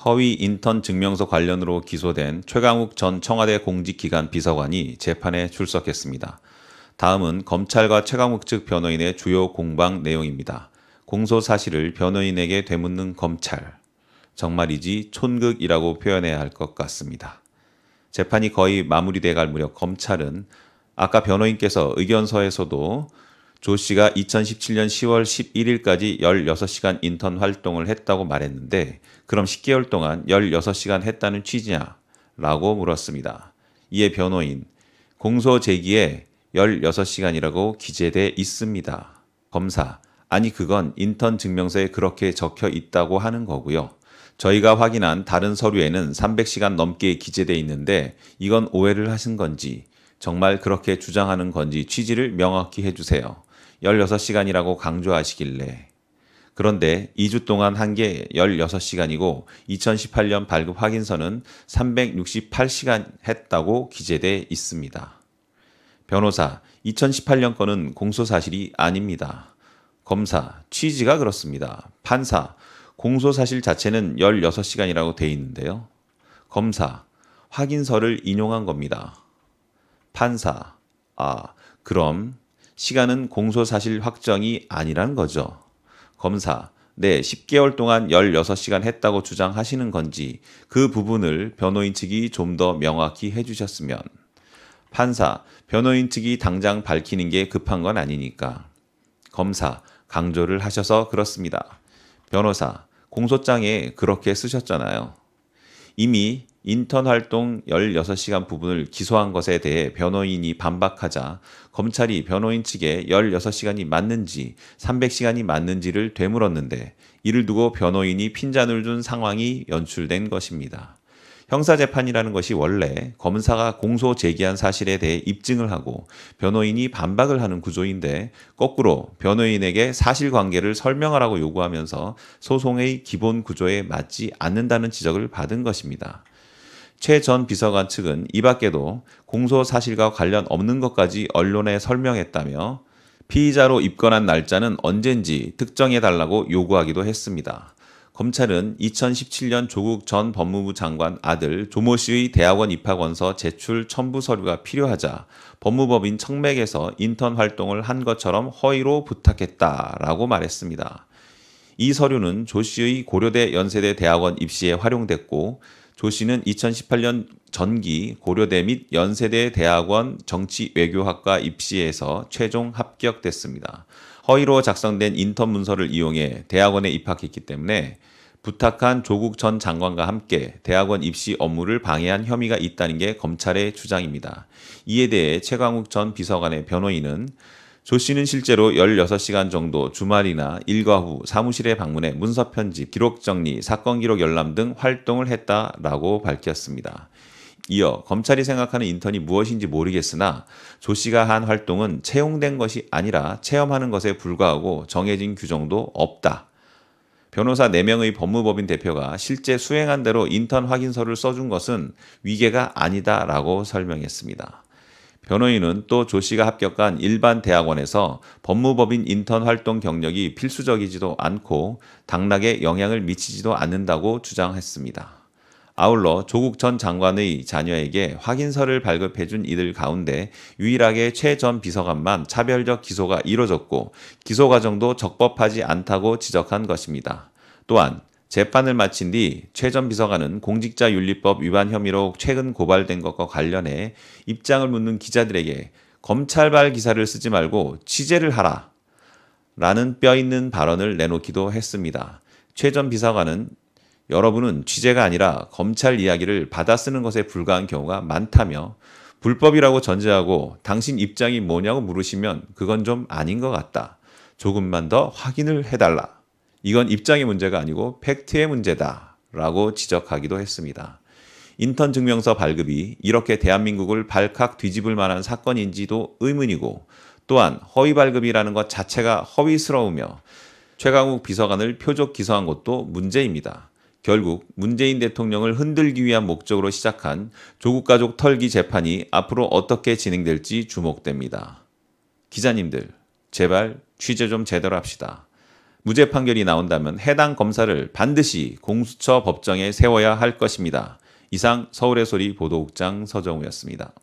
허위 인턴 증명서 관련으로 기소된 최강욱 전 청와대 공직기관 비서관이 재판에 출석했습니다. 다음은 검찰과 최강욱 측 변호인의 주요 공방 내용입니다. 공소 사실을 변호인에게 되묻는 검찰. 정말이지 촌극이라고 표현해야 할 것 같습니다. 재판이 거의 마무리돼 갈 무렵 검찰은 아까 변호인께서 의견서에서도 조 씨가 2017년 10월 11일까지 16시간 인턴 활동을 했다고 말했는데 그럼 10개월 동안 16시간 했다는 취지냐? 라고 물었습니다. 이에 변호인, 공소 제기에 16시간이라고 기재돼 있습니다. 검사, 아니 그건 인턴 증명서에 그렇게 적혀 있다고 하는 거고요. 저희가 확인한 다른 서류에는 300시간 넘게 기재돼 있는데 이건 오해를 하신 건지 정말 그렇게 주장하는 건지 취지를 명확히 해주세요. 16시간이라고 강조하시길래. 그런데 2주 동안 한 게 16시간이고 2018년 발급 확인서는 368시간 했다고 기재돼 있습니다. 변호사, 2018년 거는 공소사실이 아닙니다. 검사, 취지가 그렇습니다. 판사, 공소사실 자체는 16시간이라고 돼 있는데요. 검사, 확인서를 인용한 겁니다. 판사, 그럼 시간은 공소사실 확정이 아니란 거죠. 검사, 네, 10개월 동안 16시간 했다고 주장하시는 건지 그 부분을 변호인 측이 좀 더 명확히 해주셨으면. 판사, 변호인 측이 당장 밝히는 게 급한 건 아니니까. 검사, 강조를 하셔서 그렇습니다. 변호사, 공소장에 그렇게 쓰셨잖아요. 이미 인턴 활동 16시간 부분을 기소한 것에 대해 변호인이 반박하자 검찰이 변호인 측에 16시간이 맞는지 300시간이 맞는지를 되물었는데 이를 두고 변호인이 핀잔을 준 상황이 연출된 것입니다. 형사재판이라는 것이 원래 검사가 공소 제기한 사실에 대해 입증을 하고 변호인이 반박을 하는 구조인데 거꾸로 변호인에게 사실관계를 설명하라고 요구하면서 소송의 기본 구조에 맞지 않는다는 지적을 받은 것입니다. 최 전 비서관 측은 이 밖에도 공소 사실과 관련 없는 것까지 언론에 설명했다며 피의자로 입건한 날짜는 언젠지 특정해달라고 요구하기도 했습니다. 검찰은 2017년 조국 전 법무부 장관 아들 조모 씨의 대학원 입학원서 제출 첨부 서류가 필요하자 법무법인 청맥에서 인턴 활동을 한 것처럼 허위로 부탁했다라고 말했습니다. 이 서류는 조 씨의 고려대 연세대 대학원 입시에 활용됐고 조 씨는 2018년 전기 고려대 및 연세대 대학원 정치외교학과 입시에서 최종 합격됐습니다. 허위로 작성된 인턴 문서를 이용해 대학원에 입학했기 때문에 부탁한 조국 전 장관과 함께 대학원 입시 업무를 방해한 혐의가 있다는 게 검찰의 주장입니다. 이에 대해 최강욱 전 비서관의 변호인은 조 씨는 실제로 16시간 정도 주말이나 일과 후 사무실에 방문해 문서 편집, 기록 정리, 사건 기록 열람 등 활동을 했다라고 밝혔습니다. 이어 검찰이 생각하는 인턴이 무엇인지 모르겠으나 조 씨가 한 활동은 채용된 것이 아니라 체험하는 것에 불과하고 정해진 규정도 없다. 변호사 4명의 법무법인 대표가 실제 수행한 대로 인턴 확인서를 써준 것은 위계가 아니다라고 설명했습니다. 변호인은 또 조 씨가 합격한 일반 대학원에서 법무법인 인턴 활동 경력이 필수적이지도 않고 당락에 영향을 미치지도 않는다고 주장했습니다. 아울러 조국 전 장관의 자녀에게 확인서를 발급해준 이들 가운데 유일하게 최 전 비서관만 차별적 기소가 이뤄졌고 기소 과정도 적법하지 않다고 지적한 것입니다. 또한 재판을 마친 뒤 최 전 비서관은 공직자윤리법 위반 혐의로 최근 고발된 것과 관련해 입장을 묻는 기자들에게 검찰발 기사를 쓰지 말고 취재를 하라 라는 뼈있는 발언을 내놓기도 했습니다. 최 전 비서관은 여러분은 취재가 아니라 검찰 이야기를 받아 쓰는 것에 불과한 경우가 많다며 불법이라고 전제하고 당신 입장이 뭐냐고 물으시면 그건 좀 아닌 것 같다. 조금만 더 확인을 해달라. 이건 입장의 문제가 아니고 팩트의 문제다. 라고 지적하기도 했습니다. 인턴 증명서 발급이 이렇게 대한민국을 발칵 뒤집을 만한 사건인지도 의문이고 또한 허위 발급이라는 것 자체가 허위스러우며 최강욱 비서관을 표적 기소한 것도 문제입니다. 결국 문재인 대통령을 흔들기 위한 목적으로 시작한 조국 가족 털기 재판이 앞으로 어떻게 진행될지 주목됩니다. 기자님들, 제발 취재 좀 제대로 합시다. 무죄 판결이 나온다면 해당 검사를 반드시 공수처 법정에 세워야 할 것입니다. 이상 서울의 소리 보도국장 서정우였습니다.